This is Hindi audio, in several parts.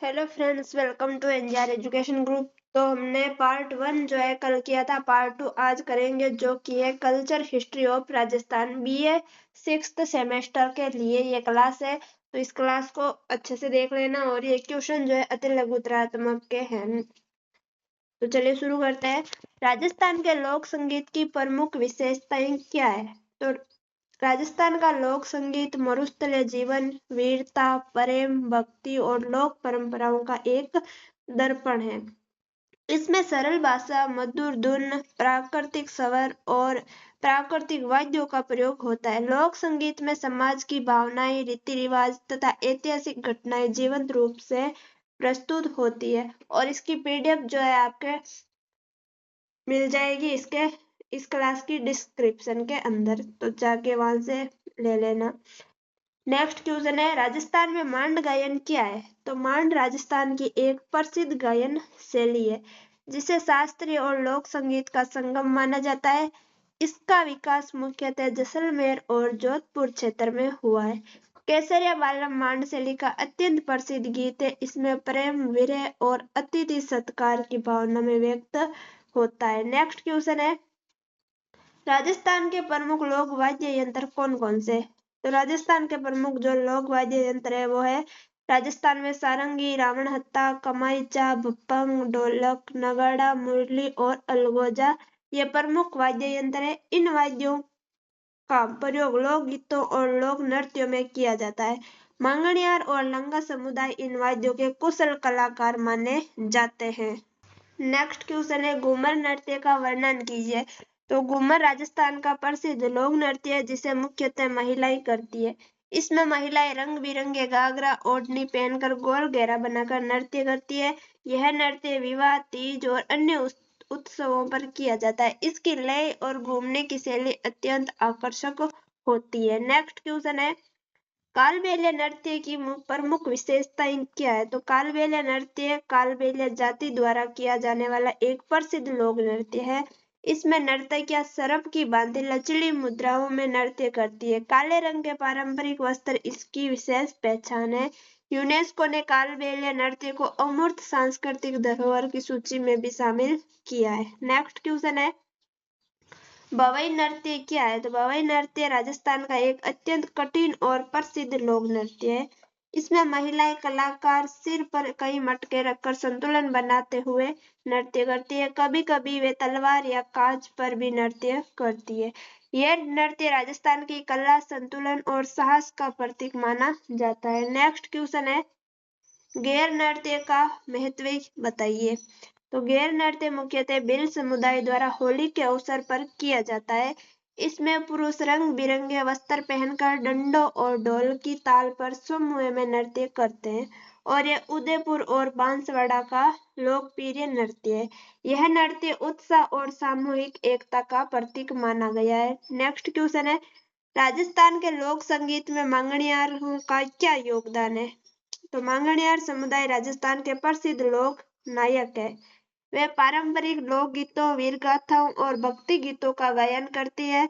Hello friends, welcome to NGR education group. तो हमने पार्ट 1 जो है कल किया था, पार्ट 2 आज करेंगे, जो कि है culture history of Rajasthan. BA 6th semester के लिए ये क्लास है, तो इस क्लास को अच्छे से देख लेना। और ये क्वेश्चन जो है अति लघुतरात्मक के हैं। तो चलिए शुरू करते हैं। राजस्थान के लोक संगीत की प्रमुख विशेषताएं क्या है? तो राजस्थान का लोक संगीत मरुस्थलीय जीवन, वीरता, प्रेम, भक्ति और लोक परंपराओं का एक दर्पण है। इसमें सरल भाषा, मधुर धुन, प्राकृतिक स्वर और प्राकृतिक वाद्यों का प्रयोग होता है। लोक संगीत में समाज की भावनाएं, रीति रिवाज तथा ऐतिहासिक घटनाएं जीवंत रूप से प्रस्तुत होती है। और इसकी पीडीएफ जो है आपके मिल जाएगी इस क्लास की डिस्क्रिप्शन के अंदर, तो जाके वहां से ले लेना। नेक्स्ट क्वेश्चन है, राजस्थान में मांड गायन क्या है? तो मांड राजस्थान की एक प्रसिद्ध गायन शैली है, जिसे शास्त्रीय और लोक संगीत का संगम माना जाता है। इसका विकास मुख्यतः जैसलमेर और जोधपुर क्षेत्र में हुआ है। केसरिया बालम मांड शैली का अत्यंत प्रसिद्ध गीत है। इसमें प्रेम, विरह और अतिथि सत्कार की भावना में व्यक्त होता है। नेक्स्ट क्वेश्चन है, राजस्थान के प्रमुख लोक वाद्य यंत्र कौन कौन से? तो राजस्थान के प्रमुख जो लोक वाद्य यंत्र है वो है, राजस्थान में सारंगी, रावणहत्था, कमाईचा, भपंग, ढोलक, नगाड़ा, मुरली और अलगोजा ये प्रमुख वाद्य यंत्र है। इन वाद्यों का प्रयोग लोक गीतों और लोक नृत्यों में किया जाता है। मांगणियार और लंगा समुदाय इन वाद्यों के कुशल कलाकार माने जाते हैं। नेक्स्ट क्वेश्चन है, घूमर नृत्य का वर्णन कीजिए। तो घूमर राजस्थान का प्रसिद्ध लोक नृत्य है, जिसे मुख्यतः महिलाएं करती है। इसमें महिलाएं रंग बिरंगे घाघरा ओढ़नी पहनकर गोल घेरा बनाकर नृत्य करती है। यह नृत्य विवाह, तीज और अन्य उत्सवों पर किया जाता है। इसकी लय और घूमने की शैली अत्यंत आकर्षक होती है। नेक्स्ट क्वेश्चन है, कालबेलिया नृत्य की प्रमुख विशेषताएं क्या है? तो कालबेलिया नृत्य कालबेलिया जाति द्वारा किया जाने वाला एक प्रसिद्ध लोक नृत्य है। इसमें नर्तकियां सर्प की भांति लचीली मुद्राओं में नृत्य करती है। काले रंग के पारंपरिक वस्त्र इसकी विशेष पहचान है। यूनेस्को ने कालबेलिया नृत्य को अमूर्त सांस्कृतिक धरोहर की सूची में भी शामिल किया है। नेक्स्ट क्वेश्चन है, भवई नृत्य क्या है? तो भवई नृत्य राजस्थान का एक अत्यंत कठिन और प्रसिद्ध लोक नृत्य है। इसमें महिलाएं कलाकार सिर पर कई मटके रखकर संतुलन बनाते हुए नृत्य करती है। कभी कभी वे तलवार या कांच पर भी नृत्य करती है। यह नृत्य राजस्थान की कला, संतुलन और साहस का प्रतीक माना जाता है। नेक्स्ट क्वेश्चन है, गैर नृत्य का महत्व बताइए। तो गैर नृत्य मुख्यतः भिल समुदाय द्वारा होली के अवसर पर किया जाता है। इसमें पुरुष रंग बिरंगे वस्त्र पहनकर डंडों और ढोल की ताल पर समूह में नृत्य करते हैं, और यह उदयपुर और बांसवाड़ा का लोकप्रिय नृत्य है। यह नृत्य उत्साह और सामूहिक एकता का प्रतीक माना गया है। नेक्स्ट क्वेश्चन है, राजस्थान के लोक संगीत में मांगणियारों का क्या योगदान है? तो मांगणियार समुदाय राजस्थान के प्रसिद्ध लोक नायक है। वे पारंपरिक लोक गीतों, वीर गाथाओं और भक्ति गीतों का गायन करती है।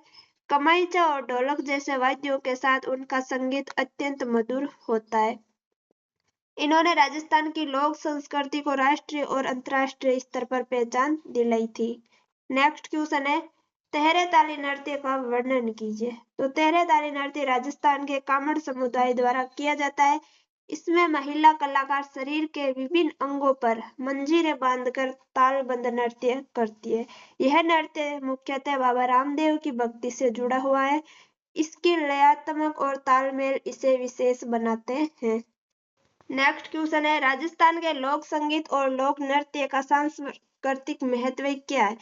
कमाईचा और ढोलक जैसे वाद्यों के साथ उनका संगीत अत्यंत मधुर होता है। इन्होंने राजस्थान की लोक संस्कृति को राष्ट्रीय और अंतर्राष्ट्रीय स्तर पर पहचान दिलाई थी। नेक्स्ट क्वेश्चन है, तेहरे ताली नृत्य का वर्णन कीजिए। तो तेहरे ताली नृत्य राजस्थान के कामड़ समुदाय द्वारा किया जाता है। इसमें महिला कलाकार शरीर के विभिन्न अंगों पर मंजीरें बांधकर तालबद्ध नृत्य करती है। यह नृत्य मुख्यतः बाबा रामदेव की भक्ति से जुड़ा हुआ है। इसकी लयात्मक और तालमेल इसे विशेष बनाते हैं। नेक्स्ट क्वेश्चन है, राजस्थान के लोक संगीत और लोक नृत्य का सांस्कृतिक महत्व क्या है?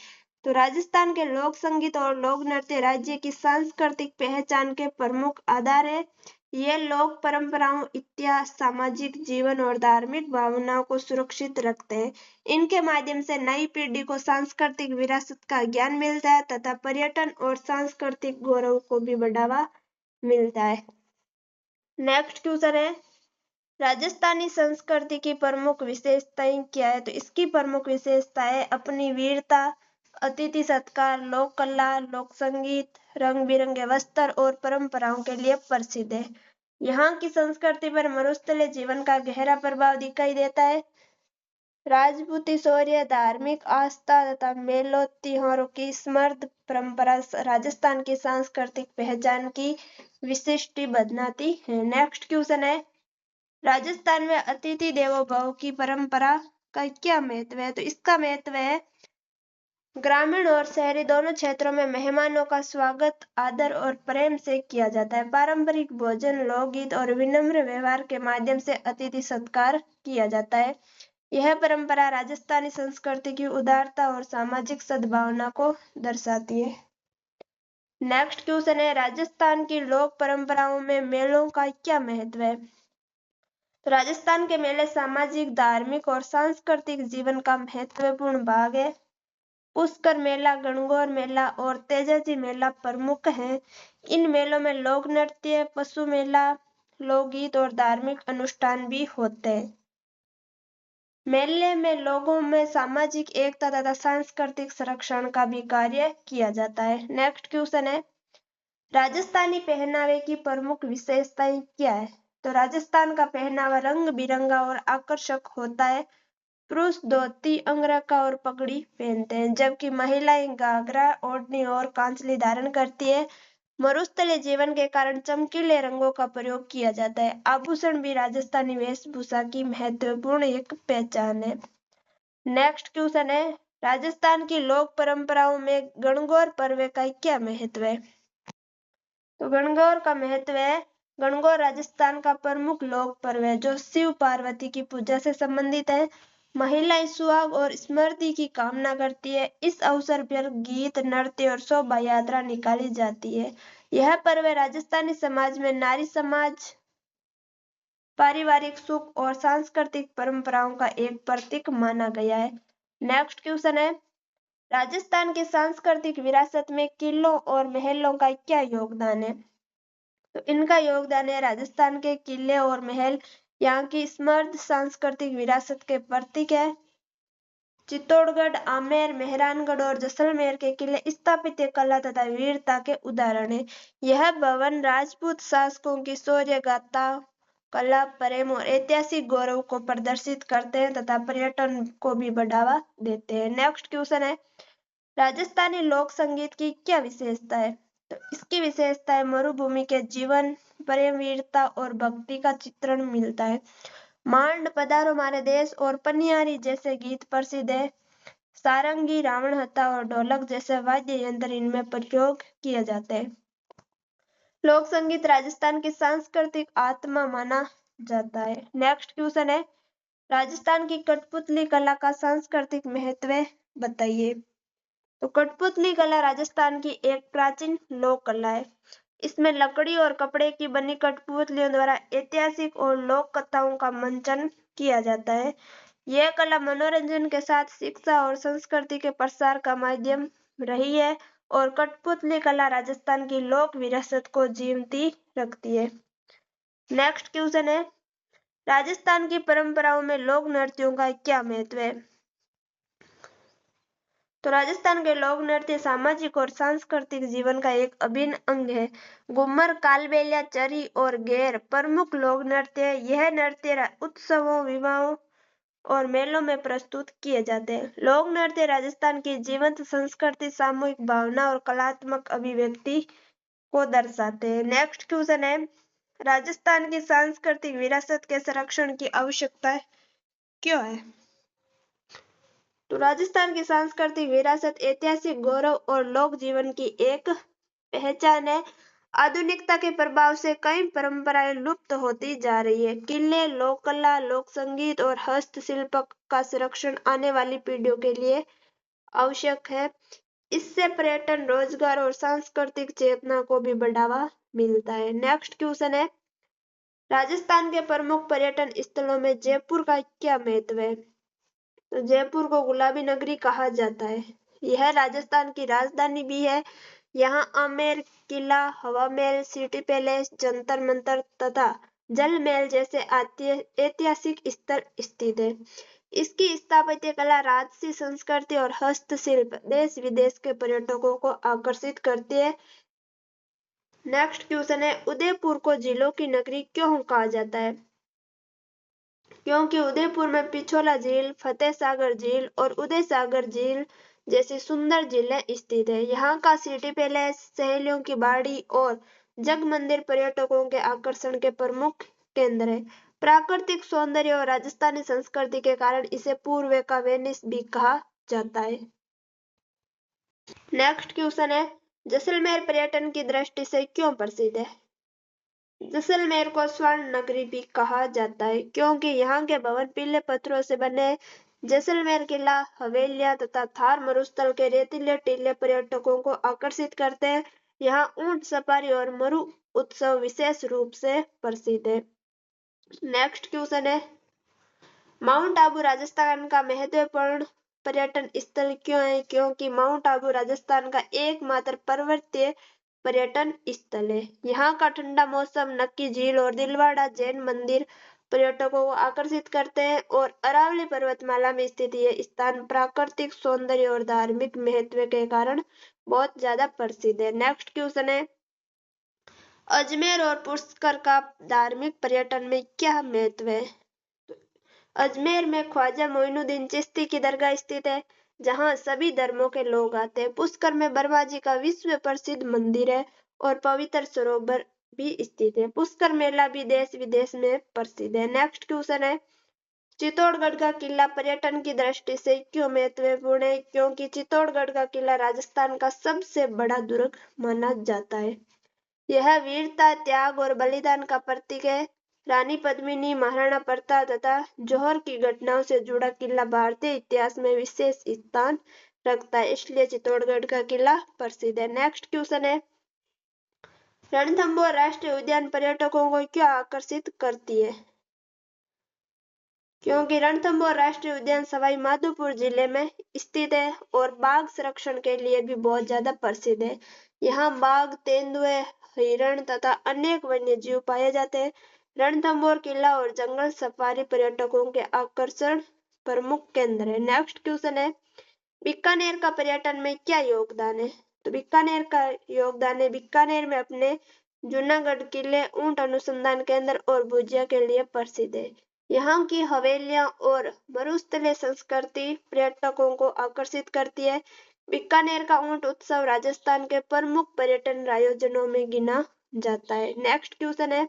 तो राजस्थान के लोक संगीत और लोक नृत्य राज्य की सांस्कृतिक पहचान के प्रमुख आधार है। ये लोक परंपराओं, इतिहास, सामाजिक जीवन और धार्मिक भावनाओं को सुरक्षित रखते हैं। इनके माध्यम से नई पीढ़ी को सांस्कृतिक विरासत का ज्ञान मिलता है तथा पर्यटन और सांस्कृतिक गौरव को भी बढ़ावा मिलता है। नेक्स्ट क्वेश्चन है, राजस्थानी संस्कृति की प्रमुख विशेषताएं क्या है? तो इसकी प्रमुख विशेषताएं अपनी वीरता, अतिथि सत्कार, लोक कला, लोक संगीत, रंग बिरंगे वस्त्र और परंपराओं के लिए प्रसिद्ध है। यहाँ की संस्कृति पर मरुस्थलीय जीवन का गहरा प्रभाव दिखाई देता है। राजपूती शौर्य, धार्मिक आस्था तथा मेलों त्योहारों की समृद्ध परंपरा राजस्थान की सांस्कृतिक पहचान की विशिष्ट बनाती है। नेक्स्ट क्वेश्चन है, राजस्थान में अतिथि देवो भव की परंपरा का क्या महत्व है? तो इसका महत्व है, ग्रामीण और शहरी दोनों क्षेत्रों में मेहमानों का स्वागत आदर और प्रेम से किया जाता है। पारंपरिक भोजन, लोकगीत और विनम्र व्यवहार के माध्यम से अतिथि सत्कार किया जाता है। यह परंपरा राजस्थानी संस्कृति की उदारता और सामाजिक सद्भावना को दर्शाती है। नेक्स्ट क्वेश्चन है, राजस्थान की लोक परंपराओं में मेलों का क्या महत्व है? तो राजस्थान के मेले सामाजिक, धार्मिक और सांस्कृतिक जीवन का महत्वपूर्ण भाग है। पुष्कर मेला, गणगौर मेला और तेजाजी मेला प्रमुख हैं। इन मेलों में लोक नृत्य, पशु मेला, लोकगीत और धार्मिक अनुष्ठान भी होते हैं। मेले में लोगों में सामाजिक एकता तथा सांस्कृतिक संरक्षण का भी कार्य किया जाता है। नेक्स्ट क्वेश्चन है, राजस्थानी पहनावे की प्रमुख विशेषताएं क्या है? तो राजस्थान का पहनावा रंग बिरंगा और आकर्षक होता है। पुरुष धोती, अंगरखा और पगड़ी पहनते हैं, जबकि महिलाएं घाघरा, ओढ़नी और कांचली धारण करती है। मरुस्थलीय जीवन के कारण चमकीले रंगों का प्रयोग किया जाता है। आभूषण भी राजस्थानी वेशभूषा की महत्वपूर्ण एक पहचान है। नेक्स्ट क्वेश्चन है, राजस्थान की लोक परंपराओं में गणगौर पर्व का क्या महत्व है? तो गणगौर का महत्व है, गणगौर राजस्थान का प्रमुख लोक पर्व है जो शिव पार्वती की पूजा से संबंधित है। महिलाएं सुहाग और समृद्धि की कामना करती है। इस अवसर पर गीत, नृत्य और शोभा यात्रा निकाली जाती है। यह पर्व राजस्थानी समाज में नारी समाज, पारिवारिक सुख और सांस्कृतिक परंपराओं का एक प्रतीक माना गया है। नेक्स्ट क्वेश्चन है, राजस्थान की सांस्कृतिक विरासत में किलों और महलों का क्या योगदान है? तो इनका योगदान है, राजस्थान के किले और महल यहाँ की समृद्ध सांस्कृतिक विरासत के प्रतीक है। चित्तौड़गढ़, आमेर, मेहरानगढ़ और जैसलमेर के किले स्थापत्य कला तथा वीरता के उदाहरण है। यह भवन राजपूत शासकों की शौर्य गाथा, कला, प्रेम और ऐतिहासिक गौरव को प्रदर्शित करते हैं तथा पर्यटन को भी बढ़ावा देते हैं। नेक्स्ट क्वेश्चन है, राजस्थानी लोक संगीत की क्या विशेषता है? तो इसकी विशेषता है, मरुभूमि के जीवन, प्रेम, वीरता और भक्ति का चित्रण मिलता है। मांड, पधारो मारे देश और पनियारी जैसे गीत प्रसिद्ध है। सारंगी, रावणहत्था और ढोलक जैसे वाद्य यंत्र इनमें प्रयोग किए जाते हैं। लोक संगीत राजस्थान की सांस्कृतिक आत्मा माना जाता है। नेक्स्ट क्वेश्चन है, राजस्थान की कठपुतली कला का सांस्कृतिक महत्व बताइए। तो कठपुतली कला राजस्थान की एक प्राचीन लोक कला है। इसमें लकड़ी और कपड़े की बनी कठपुतलियों द्वारा ऐतिहासिक और लोक कथाओं का मंचन किया जाता है। यह कला मनोरंजन के साथ शिक्षा और संस्कृति के प्रसार का माध्यम रही है और कठपुतली कला राजस्थान की लोक विरासत को जीवंती रखती है। नेक्स्ट क्वेश्चन है, राजस्थान की परंपराओं में लोक नृत्यों का क्या महत्व है? तो राजस्थान के लोक नृत्य सामाजिक और सांस्कृतिक जीवन का एक अभिन्न अंग है। घूमर, कालबेलिया, चरी और घेर प्रमुख लोक नृत्य है। यह नृत्य उत्सवों, विवाहों और मेलों में प्रस्तुत किए जाते हैं। लोक नृत्य राजस्थान की जीवंत संस्कृति, सामूहिक भावना और कलात्मक अभिव्यक्ति को दर्शाते हैं। नेक्स्ट क्वेश्चन है, राजस्थान की सांस्कृतिक विरासत के संरक्षण की आवश्यकता क्यों है? तो राजस्थान की सांस्कृतिक विरासत ऐतिहासिक गौरव और लोक जीवन की एक पहचान है। आधुनिकता के प्रभाव से कई परंपराएं लुप्त होती जा रही है। किले, लोक कला, लोक संगीत और हस्तशिल्प का संरक्षण आने वाली पीढ़ियों के लिए आवश्यक है। इससे पर्यटन, रोजगार और सांस्कृतिक चेतना को भी बढ़ावा मिलता है। नेक्स्ट क्वेश्चन है, राजस्थान के प्रमुख पर्यटन स्थलों में जयपुर का क्या महत्व है? तो जयपुर को गुलाबी नगरी कहा जाता है। यह राजस्थान की राजधानी भी है। यहाँ आमेर किला, हवा महल, सिटी पैलेस, जंतर मंतर तथा जल महल जैसे ऐतिहासिक स्थल स्थित है। इसकी स्थापत्य कला, राजसी संस्कृति और हस्तशिल्प देश विदेश के पर्यटकों को आकर्षित करती है। नेक्स्ट क्वेश्चन है उदयपुर को झीलों की नगरी क्यों कहा जाता है? क्योंकि उदयपुर में पिछोला झील, फतेह सागर झील और उदय सागर झील जैसी सुंदर झीलें स्थित है। यहाँ का सिटी पैलेस, सहेलियों की बाड़ी और जग मंदिर पर्यटकों के आकर्षण के प्रमुख केंद्र है। प्राकृतिक सौंदर्य और राजस्थानी संस्कृति के कारण इसे पूर्व का वेनिस भी कहा जाता है। नेक्स्ट क्वेश्चन है जैसलमेर पर्यटन की दृष्टि से क्यों प्रसिद्ध है? जैसलमेर को स्वर्ण नगरी भी कहा जाता है क्योंकि यहाँ के भवन पीले पत्थरों से बने। जैसलमेर किला, हवेलियां तथा थार मरुस्थल के रेतीले टीले पर्यटकों को आकर्षित करते हैं। यहाँ ऊंट सफारी और मरु उत्सव विशेष रूप से प्रसिद्ध है। नेक्स्ट क्वेश्चन है माउंट आबू राजस्थान का महत्वपूर्ण पर्यटन स्थल क्यों है? क्योंकि माउंट आबू राजस्थान का एकमात्र पर्वतीय पर्यटन स्थल है। यहाँ का ठंडा मौसम, नक्की झील और दिलवाड़ा जैन मंदिर पर्यटकों को आकर्षित करते हैं और अरावली पर्वतमाला में स्थित यह स्थान प्राकृतिक सौंदर्य और धार्मिक महत्व के कारण बहुत ज्यादा प्रसिद्ध है। नेक्स्ट क्वेश्चन है अजमेर और पुष्कर का धार्मिक पर्यटन में क्या महत्व है? अजमेर में ख्वाजा मोइनुद्दीन चिश्ती की दरगाह स्थित है जहां सभी धर्मों के लोग आते हैं। पुष्कर में ब्रह्मा जी का विश्व प्रसिद्ध मंदिर है और पवित्र सरोवर भी स्थित है। पुष्कर मेला भी देश विदेश में प्रसिद्ध है। नेक्स्ट क्वेश्चन है चित्तौड़गढ़ का किला पर्यटन की दृष्टि से क्यों महत्वपूर्ण है? क्योंकि चित्तौड़गढ़ का किला राजस्थान का सबसे बड़ा दुर्ग माना जाता है। यह वीरता, त्याग और बलिदान का प्रतीक है। रानी पद्मिनी, महाराणा प्रताप तथा जौहर की घटनाओं से जुड़ा किला भारतीय इतिहास में विशेष स्थान रखता है, इसलिए चित्तौड़गढ़ का किला प्रसिद्ध है। नेक्स्ट क्वेश्चन है रणथंभौर राष्ट्रीय उद्यान पर्यटकों को क्यों आकर्षित करती है? क्योंकि रणथंभौर राष्ट्रीय उद्यान सवाई माधोपुर जिले में स्थित है और बाघ संरक्षण के लिए भी बहुत ज्यादा प्रसिद्ध है। यहाँ बाघ, तेंदुए, हिरण तथा अनेक वन्य जीव पाए जाते हैं। रणथंभौर किला और जंगल सफारी पर्यटकों के आकर्षण प्रमुख केंद्र है। नेक्स्ट क्वेश्चन है बीकानेर का पर्यटन में क्या योगदान है? तो बीकानेर का योगदान है बीकानेर में अपने जूनागढ़ किले, ऊंट अनुसंधान केंद्र और भुजिया के लिए प्रसिद्ध है। यहाँ की हवेलियां और मरुस्थलीय संस्कृति पर्यटकों को आकर्षित करती है। बीकानेर का ऊंट उत्सव राजस्थान के प्रमुख पर्यटन आयोजनों में गिना जाता है। नेक्स्ट क्वेश्चन है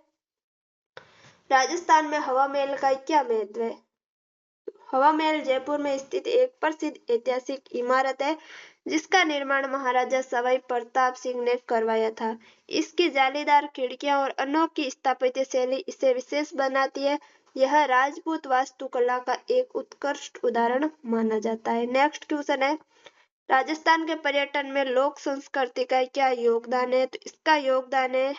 राजस्थान में हवा महल का क्या महत्व है? हवा महल जयपुर में स्थित एक प्रसिद्ध ऐतिहासिक इमारत है जिसका निर्माण महाराजा सवाई प्रताप सिंह ने करवाया था। इसकी जालीदार खिड़कियां और अनोखी स्थापत्य शैली इसे विशेष बनाती है। यह राजपूत वास्तुकला का एक उत्कृष्ट उदाहरण माना जाता है। नेक्स्ट क्वेश्चन है राजस्थान के पर्यटन में लोक संस्कृति का क्या योगदान है? तो इसका योगदान है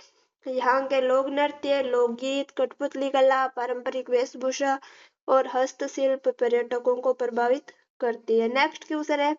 यहाँ के लोक नृत्य, लोकगीत, कठपुतली कला, पारंपरिक वेशभूषा और हस्तशिल्प पर्यटकों को प्रभावित करती है। नेक्स्ट क्वेश्चन है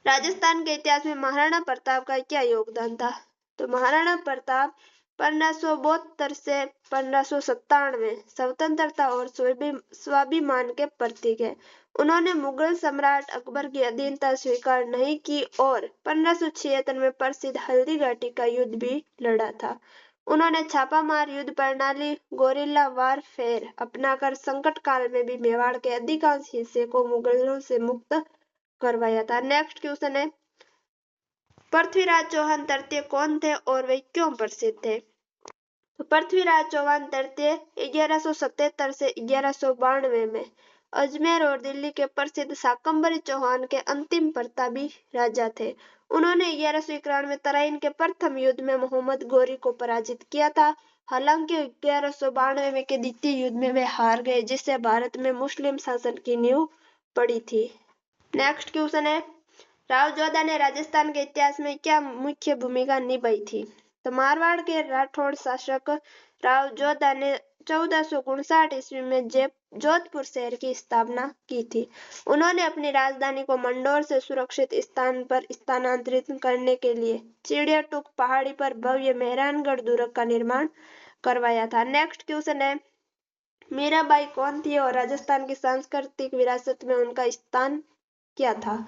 राजस्थान के इतिहास में महाराणा प्रताप का क्या योगदान था? तो महाराणा प्रताप 1572 से 1597 स्वतंत्रता और स्वाभिमान के प्रतीक है। उन्होंने मुगल सम्राट अकबर की अधीनता स्वीकार नहीं की और 1576 में प्रसिद्ध हल्दी घाटी का युद्ध भी लड़ा था। उन्होंने छापामार युद्ध प्रणाली, गोरिल्ला वारफेयर अपनाकर संकट काल में भी मेवाड़ के अधिकांश हिस्से को मुगलों से मुक्त करवाया था। नेक्स्ट क्वेश्चन है पृथ्वीराज चौहान तृतीय कौन थे और वे क्यों प्रसिद्ध थे? तो पृथ्वीराज चौहान तृतीय 1177 से 1192 में अजमेर और दिल्ली के प्रसिद्ध शाकंभरी चौहान के अंतिम प्रतापी राजा थे। उन्होंने 1191 तराइन के प्रथम युद्ध में मोहम्मद गौरी को पराजित किया था। हालांकि 1192 में के द्वितीय युद्ध में वे हार गए जिससे भारत में मुस्लिम शासन की नींव पड़ी थी। नेक्स्ट क्वेश्चन है राव जोधा ने राजस्थान के इतिहास में क्या मुख्य भूमिका निभाई थी? तो मारवाड़ के राठौड़ शासक राव जोधा ने 1459 ईस्वी में जोधपुर शहर की स्थापना की थी। उन्होंने अपनी राजधानी को मंडोर से सुरक्षित स्थान पर स्थानांतरित करने के लिए चिड़ियाटूक पहाड़ी पर भव्य मेहरानगढ़ दुर्ग का निर्माण करवाया था। नेक्स्ट क्वेश्चन है मीराबाई कौन थी और राजस्थान की सांस्कृतिक विरासत में उनका स्थान क्या था?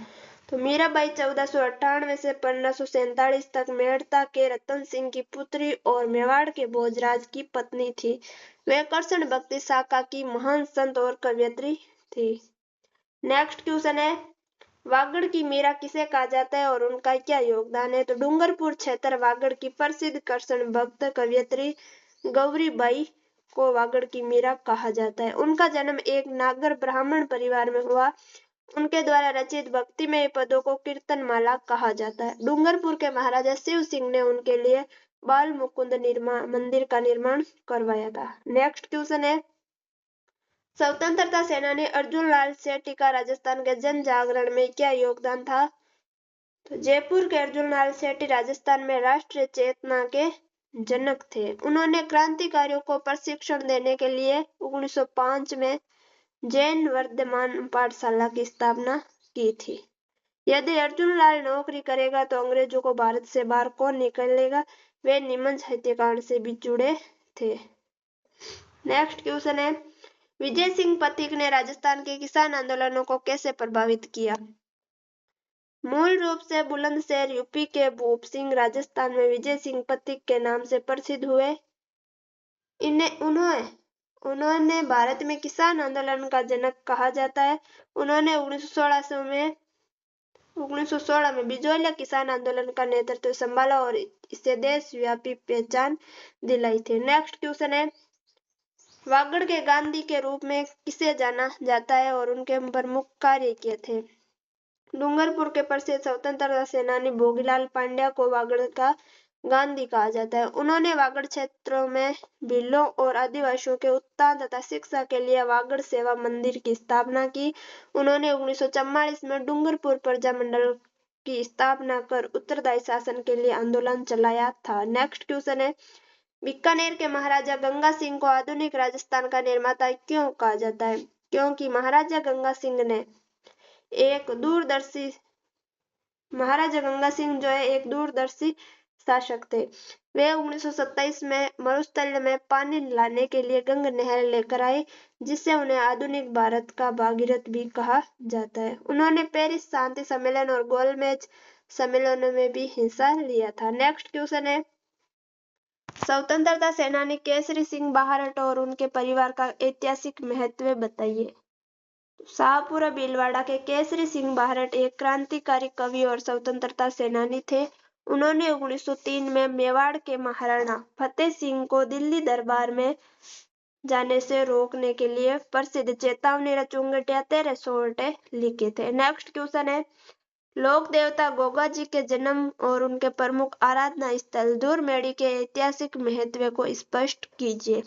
तो मीराबाई 1498 से 1547 तक मेड़ता के रतन सिंह की पुत्री और मेवाड़ के भोजराज की पत्नी थी। वे कृष्ण भक्ति शाखा की महान संत और कवयित्री थी। नेक्स्ट क्वेश्चन है, वागड़ की मीरा किसे कहा जाता है और उनका क्या योगदान है? तो डूंगरपुर क्षेत्र वागड़ की प्रसिद्ध कृष्ण भक्त कवयित्री गौरीबाई को वागड़ की मीरा कहा जाता है। उनका जन्म एक नागर ब्राह्मण परिवार में हुआ। उनके द्वारा रचित भक्तिमय पदों को कीर्तन माला कहा जाता है। डूंगरपुर के महाराजा शिव सिंह ने उनके लिए बाल मुकुंद मंदिर का निर्माण करवाया था। नेक्स्ट क्वेश्चन है, स्वतंत्रता सेनानी अर्जुन लाल सेठी का राजस्थान के जन जागरण में क्या योगदान था? तो जयपुर के अर्जुन लाल सेठी राजस्थान में राष्ट्रीय चेतना के जनक थे। उन्होंने क्रांतिकारियों को प्रशिक्षण देने के लिए 1905 में जैन वर्धमान पाठशाला की स्थापना की थी। यदि अर्जुन लाल नौकरी करेगा तो अंग्रेजों को भारत से बाहर कौन निकलेगा? वे नीमच हत्याकांड से भी जुड़े थे। नेक्स्ट क्वेश्चन है, विजय सिंह पथिक ने राजस्थान के किसान आंदोलनों को कैसे प्रभावित किया? मूल रूप से बुलंदशहर यूपी के भूप सिंह राजस्थान में विजय सिंह पथिक के नाम से प्रसिद्ध हुए। उन्होंने भारत में किसान आंदोलन का जनक कहा जाता है। उन्होंने 1916 में बिजोलिया किसान आंदोलन का नेतृत्व संभाला और इसे देशव्यापी पहचान दिलाई थी। नेक्स्ट क्वेश्चन है, वागड़ के गांधी के रूप में किसे जाना जाता है और उनके प्रमुख कार्य क्या थे? डूंगरपुर के प्रसिद्ध स्वतंत्रता सेनानी भोगीलाल पांड्या को वागड़ का गांधी कहा जाता है। उन्होंने वागड़ क्षेत्रों में भीलों और आदिवासियों के उत्थान तथा शिक्षा के लिए वागड़ सेवा मंदिर की स्थापना की। उन्होंने 1944 में डूंगरपुर प्रजामंडल की स्थापना कर उत्तरदायी शासन के लिए आंदोलन चलाया था। नेक्स्ट क्वेश्चन है, बीकानेर के महाराजा गंगा सिंह को आधुनिक राजस्थान का निर्माता क्यों कहा जाता है? क्योंकि महाराजा गंगा सिंह जो है एक दूरदर्शी शासक थे। वे 1927 में मरुस्थल में पानी लाने के लिए गंग नहर लेकर आए, जिससे उन्हें आधुनिक भारत का भागीरथ भी कहा जाता है। उन्होंने पेरिस शांति सम्मेलन और गोलमेज सम्मेलनों में भी हिस्सा लिया था। नेक्स्ट क्वेश्चन है, स्वतंत्रता सेनानी केसरी सिंह बाहरट और उनके परिवार का ऐतिहासिक महत्व बताइए। शाहपुरा भीलवाड़ा के केसरी सिंह बाहरट एक क्रांतिकारी कवि और स्वतंत्रता सेनानी थे। उन्होंने 1903 में मेवाड़ के महाराणा फतेह सिंह को दिल्ली दरबार में जाने से रोकने के लिए प्रसिद्ध चेतावनी चुंगटिया 13 सोरठे लिखे थे। नेक्स्ट क्वेश्चन है, लोक देवता गोगा जी के जन्म और उनके प्रमुख आराधना स्थल दूरमेड़ी के ऐतिहासिक महत्व को स्पष्ट कीजिए।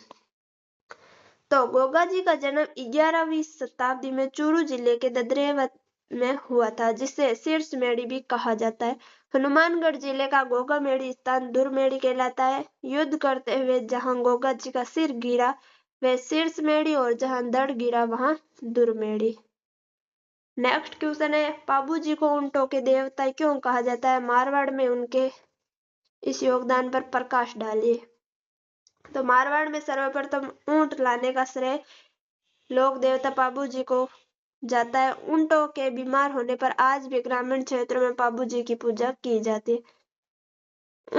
तो गोगा जी का जन्म 11वीं शताब्दी में चूरू जिले के ददरेवत में हुआ था, जिसे शीर्ष मेड़ी भी कहा जाता है। हनुमानगढ़ जिले का गोगा मेड़ी स्थान दूरमेड़ी कहलाता है। युद्ध करते हुए जहां गोगा जी का सिर गिरा वह शीर्ष मेड़ी और जहां धड़ गिरा वहां दूरमेड़ी। नेक्स्ट क्वेश्चन है, पाबू जी को ऊंटों के देवता क्यों कहा जाता है? मारवाड़ में उनके इस योगदान पर प्रकाश डालिए। तो मारवाड़ में सर्वप्रथम ऊंट लाने का श्रेय लोक देवता पाबू जी को जाता है। ऊंटों के बीमार होने पर आज भी ग्रामीण क्षेत्रों में पाबू जी की पूजा की जाती है।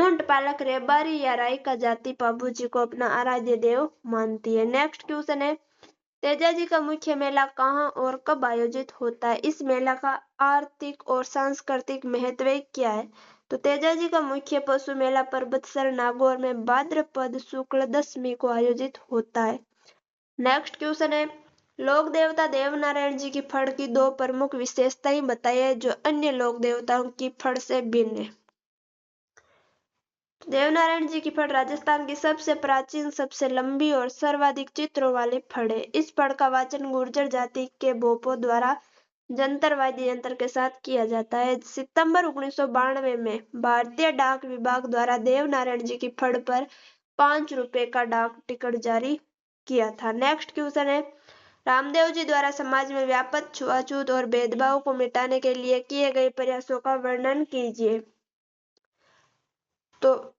ऊंट पालक रेबारी या राई का जाति पाबू जी को अपना आराध्य देव मानती है। नेक्स्ट क्वेश्चन है, तेजाजी का मुख्य मेला कहाँ और कब आयोजित होता है? इस मेला का आर्थिक और सांस्कृतिक महत्व क्या है? तो तेजाजी का मुख्य पशु मेला परबतसर नागौर में भाद्रपद शुक्ल दशमी को आयोजित होता है। नेक्स्ट क्वेश्चन है, लोक देवता देवनारायण जी की फड़ की दो प्रमुख विशेषताएं बताइए जो अन्य लोक देवताओं की फड़ से भिन्न है। देवनारायण जी की फड़ राजस्थान की सबसे प्राचीन, सबसे लंबी और सर्वाधिक चित्रों वाली फड़ है। इस फड़ का वाचन गुर्जर जाति के भोपों द्वारा जंतर वाद्य यंत्र के साथ किया जाता है। सितंबर 1992 में भारतीय डाक विभाग द्वारा देवनारायण जी की फड़ पर 5 रुपए का डाक टिकट जारी किया था। नेक्स्ट क्वेश्चन है, रामदेव जी द्वारा समाज में व्याप्त छुआछूत और भेदभाव को मिटाने के लिए किए गए प्रयासों का वर्णन कीजिए। तो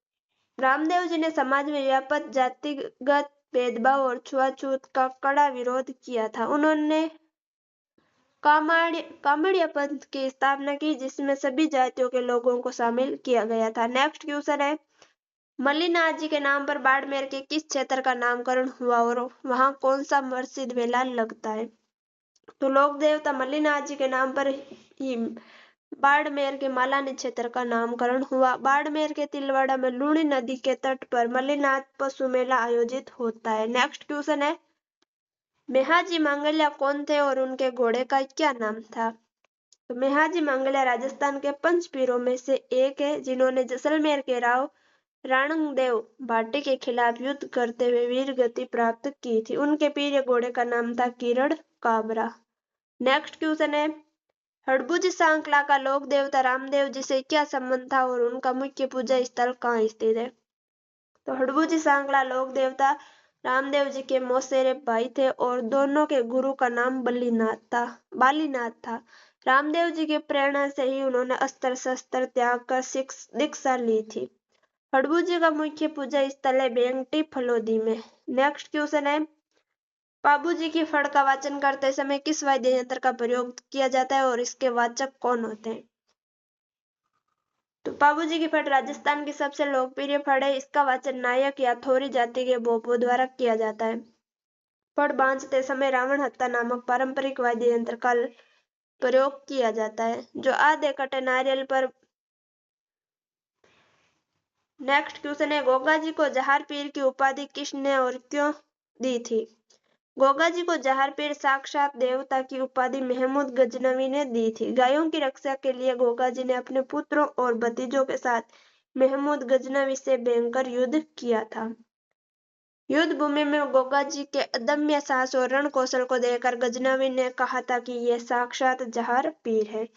रामदेव जी ने समाज में व्याप्त जातिगत भेदभाव और छुआछूत का कड़ा विरोध किया था। उन्होंने कामड़िया पंथ की स्थापना की, जिसमें सभी जातियों के लोगों को शामिल किया गया था। नेक्स्ट क्वेश्चन है, मल्लीनाथ जी के नाम पर बाड़मेर के किस क्षेत्र का नामकरण हुआ और वहां कौन सा प्रसिद्ध मेला लगता है? तो लोक देवता मल्लीनाथ जी के नाम पर ही बाड़मेर के मालानी क्षेत्र का नामकरण हुआ। बाड़मेर के तिलवाड़ा में लूणी नदी के तट पर मल्लीनाथ पशु मेला आयोजित होता है। नेक्स्ट क्वेश्चन है, मेहाजी मांगलिया कौन थे और उनके घोड़े का क्या नाम था? तो मेहाजी मांगलिया राजस्थान के पंच पीरों में से एक है, जिन्होंने जैसलमेर के राव राणंगदेव भाटी के खिलाफ युद्ध करते हुए वीर गति प्राप्त की थी। उनके प्रिय घोड़े का नाम था किरण काबरा। नेक्स्ट क्वेश्चन है, हड़बुजी सांकला का लोक देवता रामदेव जी से क्या संबंध था और उनका मुख्य पूजा स्थल कहाँ स्थित है? तो हड़बुजी सांकला लोक देवता रामदेव जी के मौसेरे भाई थे और दोनों के गुरु का नाम बालीनाथ था। रामदेव जी की प्रेरणा से ही उन्होंने अस्त्र शस्त्र त्याग कर दीक्षा ली थी। हड़बुजी का मुख्य पूजा स्थल है बेंगटी फलोदी में। नेक्स्ट क्वेश्चन है, पाबूजी की फड़ का वाचन करते समय किस वाद्य यंत्र का प्रयोग किया जाता है और इसके वाचक कौन होते हैं? तो पाबूजी की फड़ राजस्थान की सबसे लोकप्रिय फड़ है। इसका वाचन नायक या थोरी जाति के भोपों द्वारा किया जाता है। फड़ बांधते समय रावण हत्ता नामक पारंपरिक वाद्य यंत्र का प्रयोग किया जाता है, जो आधे कटे नारियल पर। नेक्स्ट क्वेश्चन है, गोगा जी को जहार पीर की उपाधि किसने और क्यों दी थी? गोगा जी को जहार पीर साक्षात देवता की उपाधि महमूद गजनवी ने दी थी। गायों की रक्षा के लिए गोगा जी ने अपने पुत्रों और भतीजों के साथ महमूद गजनवी से भयंकर युद्ध किया था। युद्ध भूमि में गोगा जी के अदम्य साहस और रण कौशल को देखकर गजनवी ने कहा था कि यह साक्षात जहार पीर है।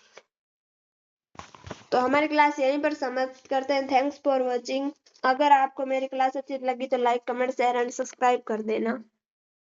तो हमारी क्लास यहीं पर समाप्त करते हैं। Thanks for watching. अगर आपको मेरी क्लास अच्छी लगी तो like, comment, share and subscribe कर देना।